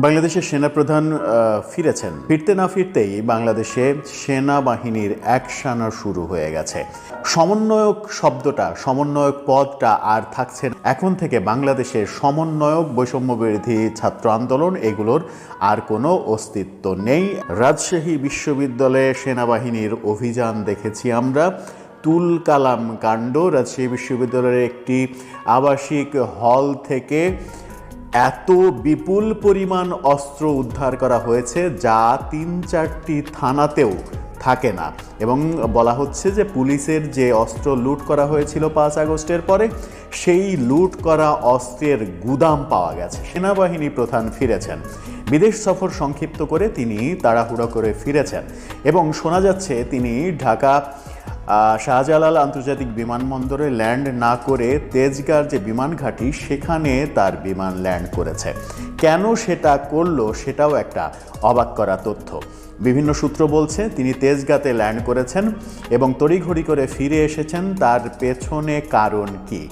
বাংলাদেশের সেনাপ্রধান ফিরেছেন। ফিরতে না ফিরতেই বাংলাদেশে সেনাবাহিনীর অ্যাকশন শুরু হয়ে গেছে। সমন্বয়ক শব্দটা, সমন্বয়ক পদটা আর থাকছে না। এখন থেকে বাংলাদেশের সমন্বয়ক, বৈষম্যবিরোধী ছাত্র আন্দোলন, এগুলোর আর কোনো অস্তিত্ব নেই। রাজশাহী বিশ্ববিদ্যালয়ে সেনাবাহিনীর অভিযান দেখেছি আমরা। তুল কালাম কাণ্ড। রাজশাহী বিশ্ববিদ্যালয়ের একটি আবাসিক হল থেকে এত বিপুল পরিমাণ অস্ত্র উদ্ধার করা হয়েছে যা ৩-৪টি থানাতেও থাকে না। এবং বলা হচ্ছে যে পুলিশের যে অস্ত্র লুট করা হয়েছিল ৫ আগস্টের পরে, সেই লুট করা অস্ত্রের গুদাম পাওয়া গেছে। সেনাবাহিনী প্রধান ফিরেছেন। বিদেশ সফর সংক্ষিপ্ত করে তিনি তাড়াহুড়ো করে ফিরেছেন এবং শোনা যাচ্ছে তিনি ঢাকা শাহজালাল আন্তর্জাতিক বিমানবন্দরে ল্যান্ড না করে তেজগাঁর যে বিমান ঘাঁটি, সেখানে তার বিমান ল্যান্ড করেছে। কেন সেটা করলো সেটাও একটা অবাক করা তথ্য। বিভিন্ন সূত্র বলছে তিনি তেজগাঁতে ল্যান্ড করেছেন এবং তড়িঘড়ি করে ফিরে এসেছেন। তার পেছনে কারণ কি?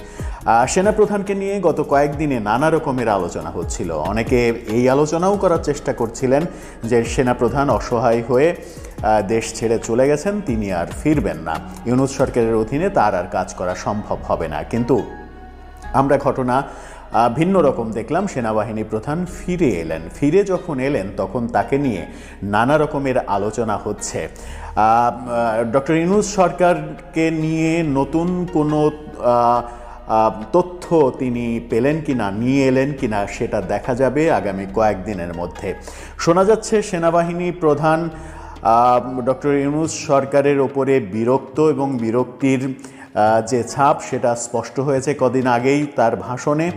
সেনাপ্রধানকে নিয়ে গত কয়েকদিনে নানা রকমের আলোচনা হচ্ছিল। অনেকে এই আলোচনাও করার চেষ্টা করছিলেন যে সেনাপ্রধান অসহায় হয়ে দেশ ছেড়ে চলে গেছেন, তিনি আর ফিরবেন না, ইউনূস সরকারের অধীনে তার আর কাজ করা সম্ভব হবে না। কিন্তু আমরা ঘটনা ভিন্ন রকম দেখলাম। সেনাবাহিনী প্রধান ফিরে এলেন। ফিরে যখন এলেন তখন তাকে নিয়ে নানা রকমের আলোচনা হচ্ছে। ডক্টর ইউনূস সরকারকে নিয়ে নতুন কোনো তথ্য তিনি পেলেন কিনা, নিয়ে এলেন কিনা, সেটা দেখা যাবে আগামী কয়েকদিনের মধ্যে। শোনা যাচ্ছে সেনাবাহিনী প্রধান ডক্টর ইউনূস সরকারের ওপরে বিরক্ত এবং বিরক্তির যে ছাপ সেটা স্পষ্ট হয়েছে কদিন আগেই তার ভাষণে।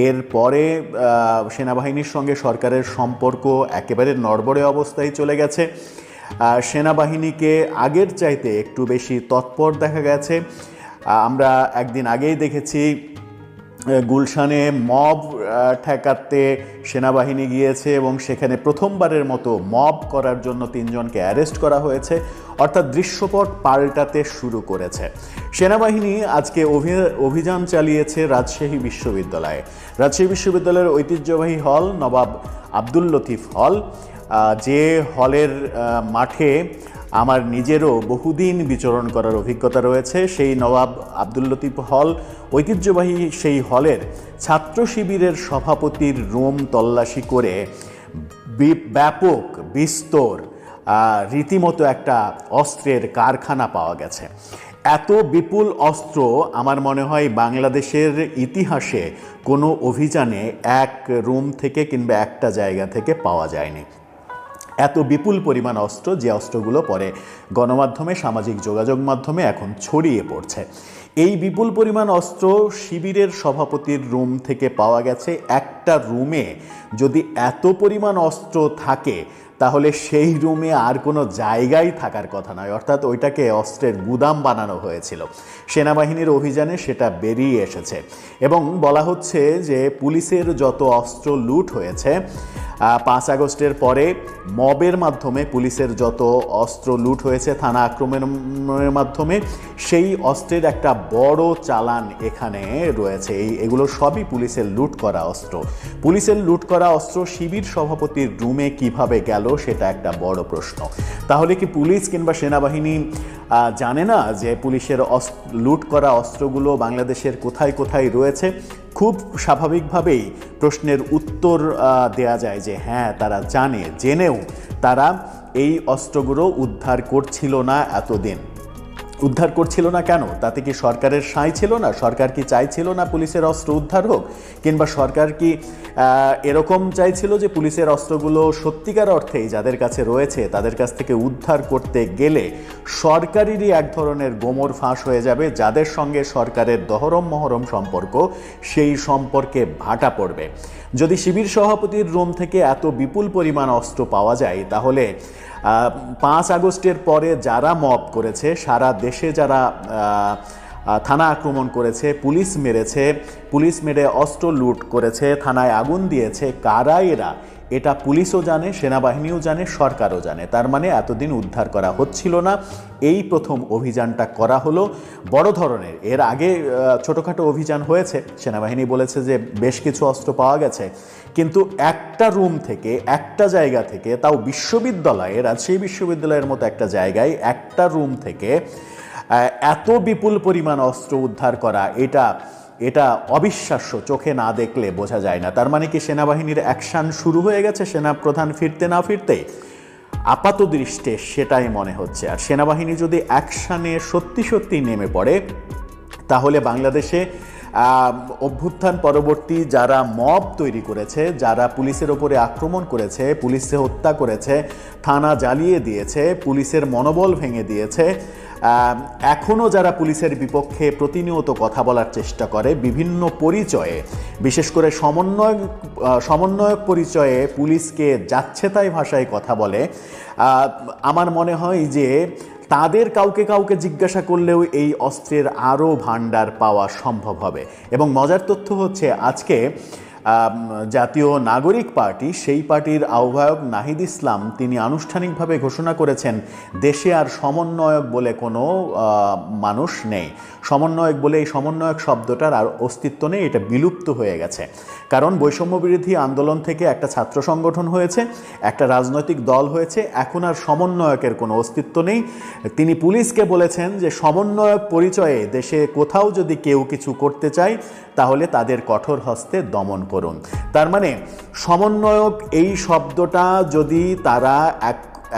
এরপরে সেনাবাহিনীর সঙ্গে সরকারের সম্পর্ক একেবারে নড়বড়ে অবস্থায় চলে গেছে। সেনাবাহিনীকে আগের চাইতে একটু বেশি তৎপর দেখা গেছে। আমরা একদিন আগেই দেখেছি গুলশানে মব ঠেকাতে সেনাবাহিনী গিয়েছে এবং সেখানে প্রথমবারের মতো মব করার জন্য 3 জনকে অ্যারেস্ট করা হয়েছে। অর্থাৎ দৃশ্যপট পাল্টাতে শুরু করেছে। সেনাবাহিনী আজকে অভিযান চালিয়েছে রাজশাহী বিশ্ববিদ্যালয়ে। রাজশাহী বিশ্ববিদ্যালয়ের ঐতিহ্যবাহী হল নবাব আব্দুল লতিফ হল, যে হলের মাঠে আমার নিজেরও বহুদিন বিচরণ করার অভিজ্ঞতা রয়েছে। সেই নবাব আব্দুল লতিফ হল, ঐতিহ্যবাহী সেই হলের ছাত্র শিবিরের সভাপতির রুম তল্লাশি করে ব্যাপক বিস্তর রীতিমতো একটা অস্ত্রের কারখানা পাওয়া গেছে। এত বিপুল অস্ত্র আমার মনে হয় বাংলাদেশের ইতিহাসে কোনো অভিযানে এক রুম থেকে কিংবা একটা জায়গা থেকে পাওয়া যায়নি। এত বিপুল পরিমাণ অস্ত্র, যে অস্ত্রগুলো পরে গণমাধ্যমে, সামাজিক যোগাযোগ মাধ্যমে এখন ছড়িয়ে পড়ছে। এই বিপুল পরিমাণ অস্ত্র শিবিরের সভাপতির রুম থেকে পাওয়া গেছে। একটা রুমে যদি এত পরিমাণ অস্ত্র থাকে তাহলে সেই রুমে আর কোনো জায়গাই থাকার কথা নয়। অর্থাৎ ওইটাকে অস্ত্রের গুদাম বানানো হয়েছিল। সেনাবাহিনীর অভিযানে সেটা বেরিয়ে এসেছে এবং বলা হচ্ছে যে পুলিশের যত অস্ত্র লুট হয়েছে 5 আগস্টের পরে মবের মাধ্যমে, পুলিশের যত অস্ত্র লুট হয়েছে থানা আক্রমণের মাধ্যমে, সেই অস্ত্রের একটা বড় চালান এখানে রয়েছে। এগুলো সবই পুলিশের লুট করা অস্ত্র। পুলিশের লুট করা অস্ত্র শিবির সভাপতির রুমে কিভাবে গেল সেটা একটা বড় প্রশ্ন। তাহলে কি পুলিশ কিংবা সেনাবাহিনী জানে না যে পুলিশের লুট করা অস্ত্রগুলো বাংলাদেশের কোথায় কোথায় রয়েছে? খুব স্বাভাবিকভাবেই প্রশ্নের উত্তর দেয়া যায় যে হ্যাঁ, তারা জানে। জেনেও তারা এই অস্ত্রগুলো উদ্ধার করছিল না এতদিন। উদ্ধার করছিল না কেন? তাতে কি সরকারের সায় ছিল না? সরকার কি চাইছিল না পুলিশের অস্ত্র উদ্ধার হোক? কিংবা সরকার কি এরকম চাইছিল যে পুলিশের অস্ত্রগুলো সত্যিকার অর্থেই যাদের কাছে রয়েছে তাদের কাছ থেকে উদ্ধার করতে গেলে সরকারেরই এক ধরনের গোমর ফাঁস হয়ে যাবে, যাদের সঙ্গে সরকারের দহরম মহরম সম্পর্ক, সেই সম্পর্কে ভাটা পড়বে। যদি শিবির সভাপতির রুম থেকে এত বিপুল পরিমাণ অস্ত্র পাওয়া যায় তাহলে 5 আগস্টের পরে যারা মব করেছে, সারা দেশে যারা থানা আক্রমণ করেছে, পুলিশ মেরে অস্ত্র লুট করেছে, থানায় আগুন দিয়েছে, কারা এরা? এটা পুলিশও জানে, সেনাবাহিনীও জানে, সরকারও জানে। তার মানে এতদিন উদ্ধার করা হচ্ছিল না, এই প্রথম অভিযানটা করা হলো বড় ধরনের। এর আগে ছোটোখাটো অভিযান হয়েছে, সেনাবাহিনী বলেছে যে বেশ কিছু অস্ত্র পাওয়া গেছে, কিন্তু একটা রুম থেকে, একটা জায়গা থেকে, তাও বিশ্ববিদ্যালয়ে, রাজশাহী বিশ্ববিদ্যালয়ের মতো একটা জায়গায় একটা রুম থেকে এত বিপুল পরিমাণ অস্ত্র উদ্ধার করা, এটা অবিশ্বাস্য, চোখে না দেখলে বোঝা যায় না। তার মানে কি সেনাবাহিনীর অ্যাকশন শুরু হয়ে গেছে সেনাপ্রধান ফিরতে না ফিরতেই? আপাত দৃষ্টে সেটাই মনে হচ্ছে। আর সেনাবাহিনী যদি অ্যাকশানে সত্যি সত্যি নেমে পড়ে, তাহলে বাংলাদেশে অভ্যুত্থান পরবর্তী যারা মব তৈরি করেছে, যারা পুলিশের ওপরে আক্রমণ করেছে, পুলিশকে হত্যা করেছে, থানা জ্বালিয়ে দিয়েছে, পুলিশের মনোবল ভেঙে দিয়েছে, এখনও যারা পুলিশের বিপক্ষে প্রতিনিয়ত কথা বলার চেষ্টা করে বিভিন্ন পরিচয়ে, বিশেষ করে সমন্বয়ক পরিচয়ে পুলিশকে যাচ্ছে তাই ভাষায় কথা বলে, আমার মনে হয় যে তাদের কাউকে জিজ্ঞাসা করলেও এই অস্ত্রের আরও ভাণ্ডার পাওয়া সম্ভব হবে। এবং মজার তথ্য হচ্ছে, আজকে জাতীয় নাগরিক পার্টি, সেই পার্টির আহ্বায়ক নাহিদ ইসলাম, তিনি আনুষ্ঠানিকভাবে ঘোষণা করেছেন দেশে আর সমন্বয়ক বলে কোনো মানুষ নেই। সমন্বয়ক বলে এই সমন্বয়ক শব্দটার আর অস্তিত্ব নেই, এটা বিলুপ্ত হয়ে গেছে। কারণ বৈষম্য বিরোধী আন্দোলন থেকে একটা ছাত্র সংগঠন হয়েছে, একটা রাজনৈতিক দল হয়েছে, এখন আর সমন্বয়কের কোনো অস্তিত্ব নেই। তিনি পুলিশকে বলেছেন যে সমন্বয়ক পরিচয়ে দেশে কোথাও যদি কেউ কিছু করতে চায়, তাহলে তাদের কঠোর হস্তে দমন করুন। তার মানে সমন্বয়ক এই শব্দটা যদি তারা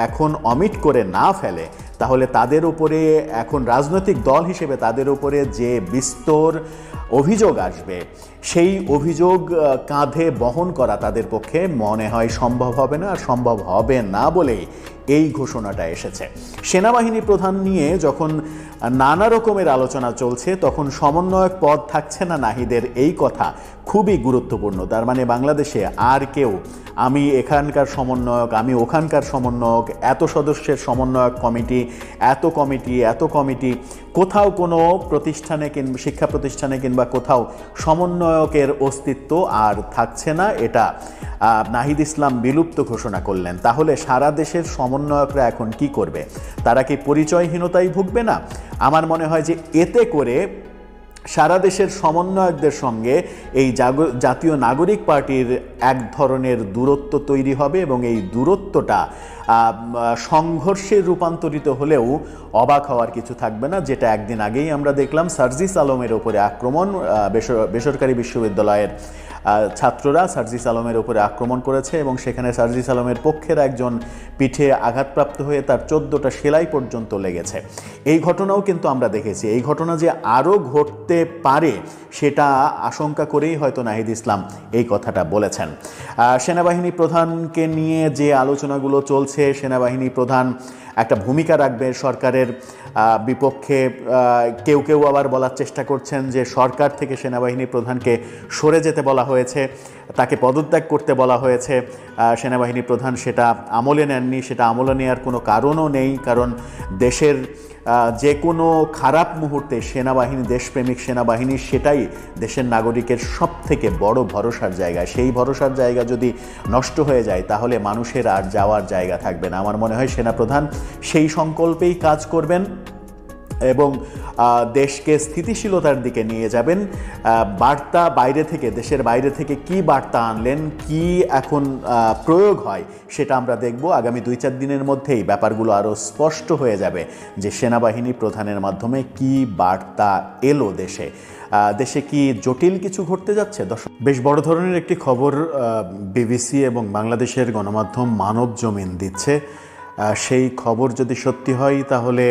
এখন অমিট করে না ফেলে, তাহলে তাদের উপরে এখন রাজনৈতিক দল হিসেবে তাদের উপরে যে বিস্তর অভিযোগ আসবে, সেই অভিযোগ কাঁধে বহন করা তাদের পক্ষে মনে হয় সম্ভব হবে না। আর সম্ভব হবে না বলেই এই ঘোষণাটা এসেছে। সেনাবাহিনী প্রধান নিয়ে যখন নানা রকমের আলোচনা চলছে, তখন সমন্বয়ক পদ থাকছে না নাহিদের, এই কথা খুবই গুরুত্বপূর্ণ। তার মানে বাংলাদেশে আর কেউ আমি এখানকার সমন্বয়ক, আমি ওখানকার সমন্বয়ক, এত সদস্যের সমন্বয়ক কমিটি, এত কমিটি, কোথাও কোনো প্রতিষ্ঠানে কিংবা শিক্ষা প্রতিষ্ঠানে কিংবা কোথাও সমন্বয়কের অস্তিত্ব আর থাকছে না। এটা নাহিদ ইসলাম বিলুপ্ত ঘোষণা করলেন। তাহলে সারা দেশের সমন্বয়করা এখন কি করবে? তারা কি পরিচয়হীনতায় ভুগবে না? আমার মনে হয় যে এতে করে সারা দেশের সমন্বয়কদের সঙ্গে এই জাতীয় নাগরিক পার্টির এক ধরনের দূরত্ব তৈরি হবে, এবং এই দূরত্বটা সংঘর্ষে রূপান্তরিত হলেও অবাক হওয়ার কিছু থাকবে না। যেটা একদিন আগেই আমরা দেখলাম, সার্জিস আলমের ওপরে আক্রমণ, বেসরকারি বিশ্ববিদ্যালয়ের ছাত্ররা সার্জিস আলমের উপরে আক্রমণ করেছে, এবং সেখানে সার্জিস আলমের পক্ষের একজন পিঠে আঘাতপ্রাপ্ত হয়ে তার 14টা সেলাই পর্যন্ত লেগেছে। এই ঘটনাও কিন্তু আমরা দেখেছি। এই ঘটনা যে আরও ঘটতে পারে সেটা আশঙ্কা করেই হয়তো নাহিদ ইসলাম এই কথাটা বলেছেন। সেনাবাহিনী প্রধানকে নিয়ে যে আলোচনাগুলো চলছে, সেনাবাহিনী প্রধান একটা ভূমিকা রাখবে সরকারের বিপক্ষে। কেউ আবার বলার চেষ্টা করছেন যে সরকার থেকে সেনাবাহিনী প্রধানকে সরে যেতে বলা হয়েছে, তাকে পদত্যাগ করতে বলা হয়েছে। সেনাবাহিনী প্রধান সেটা আমলে নেননি, সেটা আমলে নেওয়ার কোনো কারণও নেই। কারণ দেশের যে কোনো খারাপ মুহূর্তে সেনাবাহিনী, দেশপ্রেমিক সেনাবাহিনী, সেটাই দেশের নাগরিকের সব থেকে বড় ভরসার জায়গা। সেই ভরসার জায়গা যদি নষ্ট হয়ে যায়, তাহলে মানুষের আর যাওয়ার জায়গা থাকবে না। আমার মনে হয় সেনাপ্রধান সেই সংকল্পেই কাজ করবেন এবং দেশকে স্থিতিশীলতার দিকে নিয়ে যাবেন। বার্তা বাইরে থেকে, দেশের বাইরে থেকে কি বার্তা আনলেন, কি এখন প্রয়োগ হয়, সেটা আমরা দেখব। আগামী 2-4 দিনের মধ্যেই ব্যাপারগুলো আরও স্পষ্ট হয়ে যাবে যে সেনাবাহিনী প্রধানের মাধ্যমে কি বার্তা এলো দেশে কি জটিল কিছু ঘটতে যাচ্ছে। দর্শক, বেশ বড় ধরনের একটি খবর বিবিসি এবং বাংলাদেশের গণমাধ্যম মানবজমিন দিচ্ছে। সেই খবর যদি সত্যি হয়, তাহলে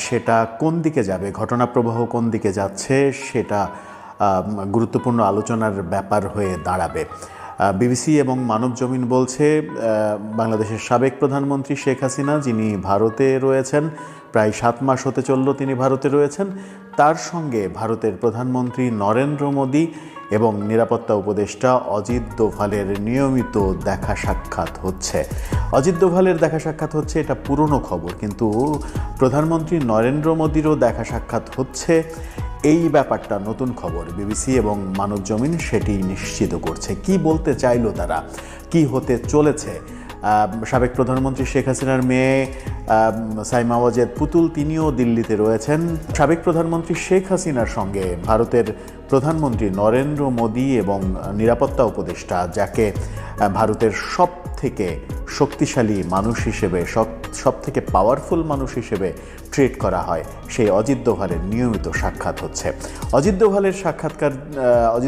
সেটা কোন দিকে যাবে, ঘটনাপ্রবাহ কোন দিকে যাচ্ছে, সেটা গুরুত্বপূর্ণ আলোচনার ব্যাপার হয়ে দাঁড়াবে। বিবিসি এবং মানবজমিন বলছে, বাংলাদেশের সাবেক প্রধানমন্ত্রী শেখ হাসিনা, যিনি ভারতে রয়েছেন, প্রায় 7 মাস হতে চলল তিনি ভারতে রয়েছেন, তার সঙ্গে ভারতের প্রধানমন্ত্রী নরেন্দ্র মোদী এবং নিরাপত্তা উপদেষ্টা অজিত দোভালের নিয়মিত দেখা সাক্ষাৎ হচ্ছে। অজিত দোভালের দেখা সাক্ষাৎ হচ্ছে, এটা পুরনো খবর, কিন্তু প্রধানমন্ত্রী নরেন্দ্র মোদীরও দেখা সাক্ষাৎ হচ্ছে। এই ব্যাপারটা নতুন খবর, বিবিসি এবং মানবজমিন সেটি নিশ্চিত করছে। কি বলতে চাইলো তারা, কি হতে চলেছে? সাবেক প্রধানমন্ত্রী শেখ হাসিনার মেয়ে সাইমা ওয়াজেদ পুতুল তিনিও দিল্লিতে রয়েছেন। সাবেক প্রধানমন্ত্রী শেখ হাসিনার সঙ্গে ভারতের প্রধানমন্ত্রী নরেন্দ্র মোদী এবং নিরাপত্তা উপদেষ্টা, যাকে ভারতের সব থেকে শক্তিশালী মানুষ হিসেবে, সব থেকে পাওয়ারফুল মানুষ হিসেবে ট্রিট করা হয়, সেই অজিত দোভালের নিয়মিত সাক্ষাৎ হচ্ছে। অজিত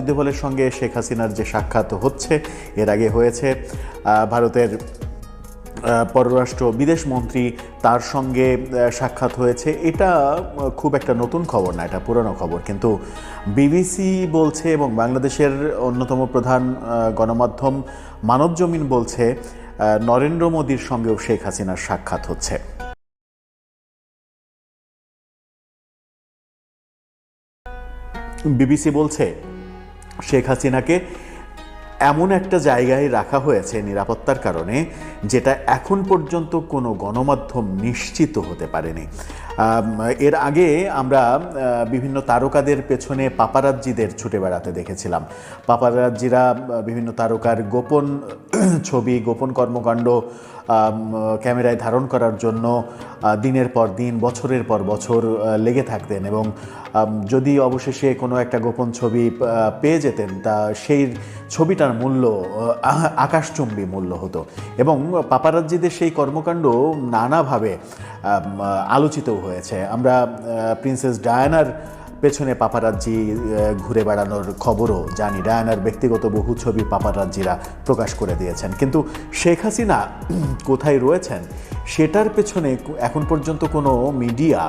দোভালের সঙ্গে শেখ হাসিনার যে সাক্ষাৎ হচ্ছে, এর আগে হয়েছে ভারতের পররাষ্ট্র বিদেশমন্ত্রী, তার সঙ্গে সাক্ষাৎ হয়েছে। এটা খুব একটা নতুন খবর না, এটা পুরনো খবর। কিন্তু বিবিসি বলছে এবং বাংলাদেশের অন্যতম প্রধান গণমাধ্যম মানবজমিন বলছে নরেন্দ্র মোদীর সঙ্গেও শেখ হাসিনার সাক্ষাৎ হচ্ছে। বিবিসি বলছে শেখ হাসিনাকে এমন একটা জায়গায় রাখা হয়েছে নিরাপত্তার কারণে, যেটা এখন পর্যন্ত কোনো গণমাধ্যম নিশ্চিত হতে পারেনি। এর আগে আমরা বিভিন্ন তারকাদের পেছনে পাপারাজ্জিদের ছুটে বেড়াতে দেখেছিলাম। পাপারাজ্জিরা বিভিন্ন তারকার গোপন ছবি, গোপন কর্মকাণ্ড ক্যামেরায় ধারণ করার জন্য দিনের পর দিন, বছরের পর বছর লেগে থাকতেন, এবং যদি অবশেষে কোনো একটা গোপন ছবি পেয়ে যেতেন, তা সেই ছবিটার মূল্য আকাশচুম্বী মূল্য হতো। এবং পাপারাজ্জিদের সেই কর্মকাণ্ড নানাভাবে আলোচিত হয়েছে। আমরা প্রিন্সেস ডায়ানার পেছনে পাপারাজ্জি ঘুরে বেড়ানোর খবরও জানি। ডায়ানার ব্যক্তিগত বহু ছবি পাপারাজ্জিরা প্রকাশ করে দিয়েছেন। কিন্তু শেখ হাসিনা কোথায় রয়েছেন সেটার পেছনে এখন পর্যন্ত কোনো মিডিয়া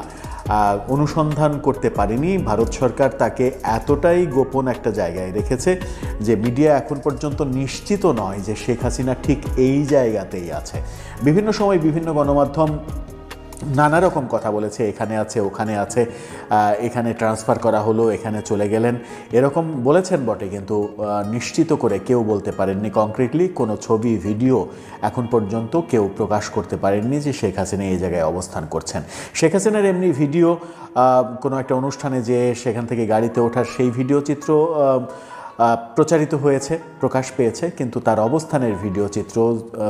অনুসন্ধান করতে পারেনি। ভারত সরকার তাকে এতটাই গোপন একটা জায়গায় রেখেছে যে মিডিয়া এখন পর্যন্ত নিশ্চিত নয় যে শেখ হাসিনা ঠিক এই জায়গাতেই আছে। বিভিন্ন সময় বিভিন্ন গণমাধ্যম নানা রকম কথা বলেছে, এখানে আছে, ওখানে আছে, এখানে ট্রান্সফার করা হলো, এখানে চলে গেলেন, এরকম বলেছেন বটে, কিন্তু নিশ্চিত করে কেউ বলতে পারেননি। কংক্রিটলি কোনো ছবি, ভিডিও এখন পর্যন্ত কেউ প্রকাশ করতে পারেননি যে শেখ হাসিনা এই জায়গায় অবস্থান করছেন। শেখ হাসিনার এমনি ভিডিও, কোনো একটা অনুষ্ঠানে যে সেখান থেকে গাড়িতে ওঠার সেই ভিডিও চিত্র প্রচারিত হয়েছে, প্রকাশ পেয়েছে, কিন্তু তার অবস্থানের ভিডিও চিত্র,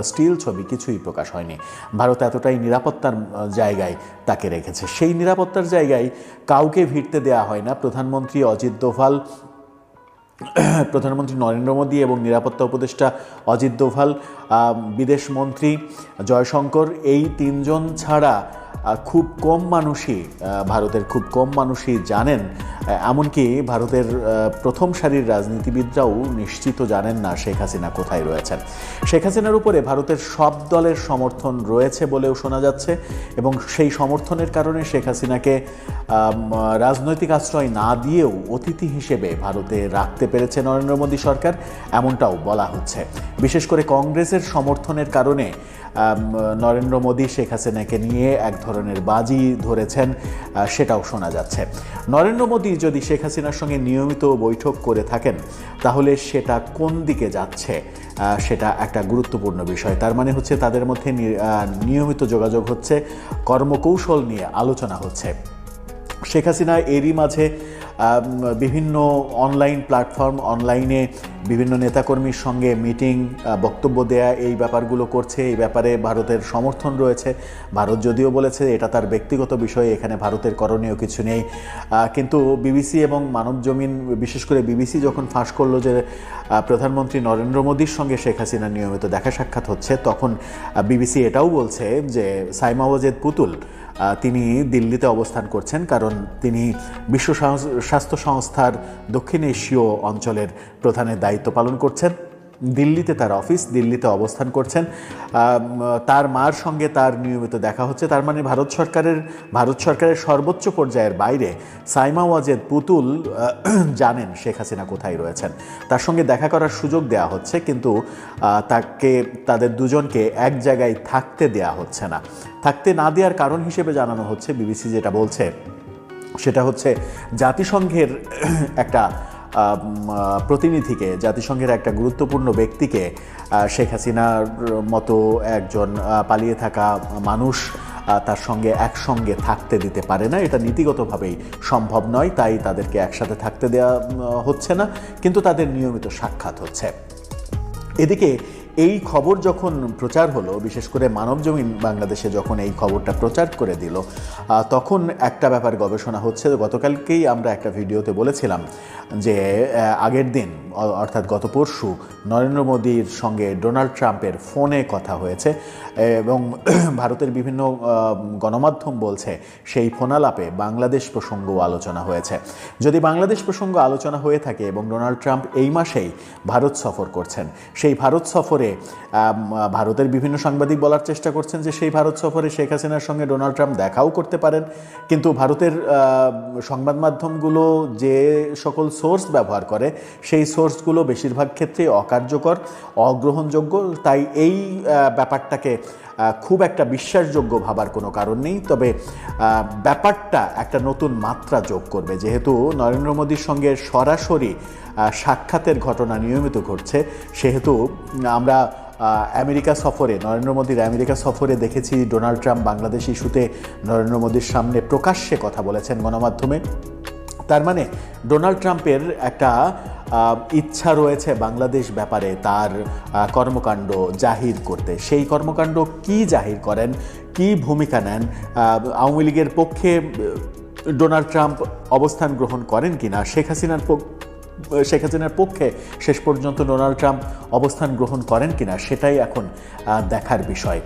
স্টিল ছবি কিছুই প্রকাশ হয়নি। ভারত এতটাই নিরাপত্তার জায়গায় তাকে রেখেছে। সেই নিরাপত্তার জায়গায় কাউকে ভিড়তে দেওয়া হয় না। প্রধানমন্ত্রী অজিত দোভাল, প্রধানমন্ত্রী নরেন্দ্র মোদী এবং নিরাপত্তা উপদেষ্টা অজিত দোভাল, বিদেশমন্ত্রী জয়শঙ্কর, এই তিনজন ছাড়া খুব কম মানুষই, ভারতের খুব কম মানুষই জানেন, এমনকি ভারতের প্রথম সারির রাজনীতিবিদরাও নিশ্চিত জানেন না শেখ হাসিনা কোথায় রয়েছেন। শেখ হাসিনার উপরে ভারতের সব দলের সমর্থন রয়েছে বলেও শোনা যাচ্ছে, এবং সেই সমর্থনের কারণে শেখ হাসিনাকে রাজনৈতিক আশ্রয় না দিয়েও অতিথি হিসেবে ভারতে রাখতে পেরেছে নরেন্দ্র মোদী সরকার, এমনটাও বলা হচ্ছে। বিশেষ করে কংগ্রেসের সমর্থনের কারণে নরেন্দ্র মোদী শেখ হাসিনাকে নিয়ে এক ধরনের বাজি ধরেছেন, সেটাও শোনা যাচ্ছে। নরেন্দ্র মোদী যদি শেখ হাসিনার সঙ্গে নিয়মিত বৈঠক করে থাকেন, তাহলে সেটা কোন দিকে যাচ্ছে সেটা একটা গুরুত্বপূর্ণ বিষয়। তার মানে হচ্ছে তাদের মধ্যে নিয়মিত যোগাযোগ হচ্ছে, কর্মকৌশল নিয়ে আলোচনা হচ্ছে। শেখ হাসিনা এরই মাঝে বিভিন্ন অনলাইন প্ল্যাটফর্ম, অনলাইনে বিভিন্ন নেতাকর্মীর সঙ্গে মিটিং, বক্তব্য দেয়া, এই ব্যাপারগুলো করছে। এই ব্যাপারে ভারতের সমর্থন রয়েছে। ভারত যদিও বলেছে এটা তার ব্যক্তিগত বিষয়, এখানে ভারতের করণীয় কিছু নেই, কিন্তু বিবিসি এবং মানবজমিন, বিশেষ করে বিবিসি যখন ফাঁস করলো যে প্রধানমন্ত্রী নরেন্দ্র মোদীর সঙ্গে শেখ হাসিনার নিয়মিত দেখা সাক্ষাৎ হচ্ছে, তখন বিবিসি এটাও বলছে যে সাইমা ওয়াজেদ পুতুল তিনি দিল্লিতে অবস্থান করছেন, কারণ তিনি বিশ্ব স্বাস্থ্য সংস্থার দক্ষিণ এশীয় অঞ্চলের প্রধানের দায়িত্ব পালন করছেন। দিল্লিতে তার অফিস, দিল্লিতে অবস্থান করছেন। তার মার সঙ্গে তার নিয়মিত দেখা হচ্ছে। তার মানে ভারত সরকারের সর্বোচ্চ পর্যায়ের বাইরে সাইমা ওয়াজেদ পুতুল জানেন শেখ হাসিনা কোথায় রয়েছেন। তার সঙ্গে দেখা করার সুযোগ দেওয়া হচ্ছে, কিন্তু তাদের দুজনকে এক জায়গায় থাকতে দেওয়া হচ্ছে না। থাকতে না দেওয়ার কারণ হিসেবে জানানো হচ্ছে, বিবিসি যেটা বলছে সেটা হচ্ছে জাতিসংঘের একটা প্রতিনিধিকে, জাতিসংঘের একটা গুরুত্বপূর্ণ ব্যক্তিকে শেখ হাসিনার মতো একজন পালিয়ে থাকা মানুষ তার সঙ্গে একসঙ্গে থাকতে দিতে পারে না। এটা নীতিগতভাবেই সম্ভব নয়, তাই তাদেরকে একসাথে থাকতে দেওয়া হচ্ছে না, কিন্তু তাদের নিয়মিত সাক্ষাৎ হচ্ছে। এদিকে এই খবর যখন প্রচার হলো, বিশেষ করে মানবজমিন বাংলাদেশে যখন এই খবরটা প্রচার করে দিল, তখন একটা ব্যাপার গবেষণা হচ্ছে। গতকালকেই আমরা একটা ভিডিওতে বলেছিলাম যে আগের দিন অর্থাৎ গত পরশু নরেন্দ্র মোদীর সঙ্গে ডোনাল্ড ট্রাম্পের ফোনে কথা হয়েছে এবং ভারতের বিভিন্ন গণমাধ্যম বলছে সেই ফোনালাপে বাংলাদেশ প্রসঙ্গও আলোচনা হয়েছে। যদি বাংলাদেশ প্রসঙ্গ আলোচনা হয়ে থাকে এবং ডোনাল্ড ট্রাম্প এই মাসেই ভারত সফর করছেন, সেই ভারত সফরে ভারতের বিভিন্ন সাংবাদিক বলার চেষ্টা করছেন যে সেই ভারত সফরে শেখ হাসিনার সঙ্গে ডোনাল্ড ট্রাম্প দেখাও করতে পারেন, কিন্তু ভারতের সংবাদ মাধ্যমগুলো যে সকল সোর্স ব্যবহার করে সেই সোর্সগুলো বেশিরভাগ ক্ষেত্রে অকার্যকর, অগ্রহণযোগ্য। তাই এই ব্যাপারটাকে খুব একটা বিশ্বাসযোগ্য ভাবার কোনো কারণ নেই। তবে ব্যাপারটা একটা নতুন মাত্রা যোগ করবে, যেহেতু নরেন্দ্র মোদীর সঙ্গে সরাসরি সাক্ষাতের ঘটনা নিয়মিত ঘটছে, সেহেতু আমরা আমেরিকা সফরে, নরেন্দ্র মোদীর আমেরিকা সফরে দেখেছি ডোনাল্ড ট্রাম্প বাংলাদেশ ইস্যুতে নরেন্দ্র মোদীর সামনে প্রকাশ্যে কথা বলেছেন গণমাধ্যমে। তার মানে ডোনাল্ড ট্রাম্পের একটা ইচ্ছা রয়েছে বাংলাদেশ ব্যাপারে তার কর্মকাণ্ড জাহির করতে। সেই কর্মকাণ্ড কি জাহির করেন, কি ভূমিকা নেন, আওয়ামী লীগের পক্ষে ডোনাল্ড ট্রাম্প অবস্থান গ্রহণ করেন কিনা, শেখ হাসিনার পক্ষে শেষ পর্যন্ত ডোনাল্ড ট্রাম্প অবস্থান গ্রহণ করেন কিনা, সেটাই এখন দেখার বিষয়।